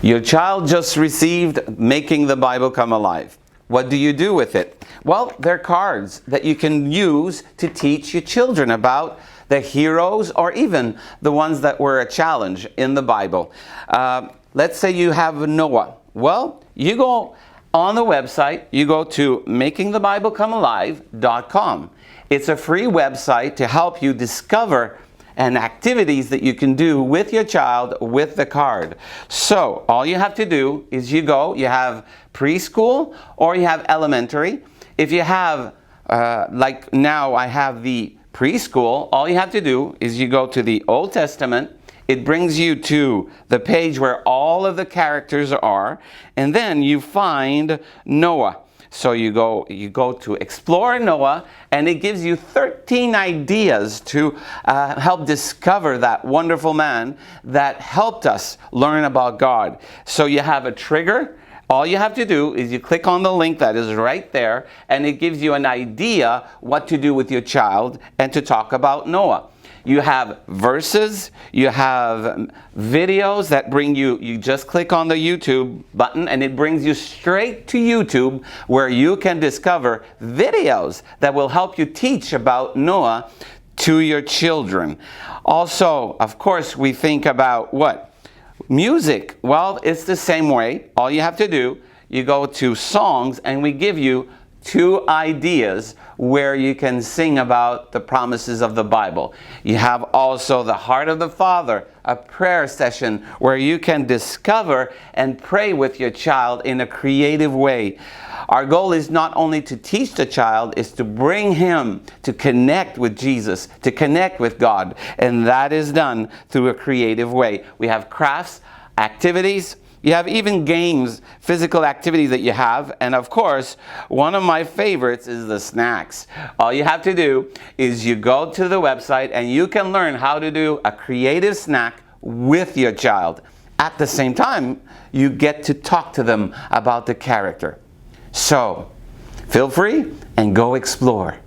Your child just received Making the Bible Come Alive. What do you do with it? Well, they're cards that you can use to teach your children about the heroes or even the ones that were a challenge in the Bible. Let's say you have Noah. Well, you go on the website, you go to makingthebiblecomealive.com. It's a free website to help you discover and activities that you can do with your child with the card. So all you have to do is you have preschool or you have elementary. If you have, like now I have the preschool, all you have to do is you go to the Old Testament. It brings you to the page where all of the characters are, and then you find Noah. So you go to Explore Noah, and it gives you 13 ideas to help discover that wonderful man that helped us learn about God. So you have a trigger. All you have to do is you click on the link that is right there, and it gives you an idea what to do with your child and to talk about Noah. You have verses, you have videos that bring you just click on the YouTube button and it brings you straight to YouTube where you can discover videos that will help you teach about Noah to your children. Also, of course, we think about what? Music. Well, it's the same way. All you have to do, you go to songs and we give you 2 ideas where you can sing about the promises of the Bible. You have also the Heart of the Father, a prayer session where you can discover and pray with your child in a creative way. Our goal is not only to teach the child, is to bring him to connect with Jesus, to connect with God, and that is done through a creative way. We have crafts, activities. You have even games, physical activities that you have. And of course, one of my favorites is the snacks. All you have to do is you go to the website and you can learn how to do a creative snack with your child. At the same time, you get to talk to them about the character. So, feel free and go explore.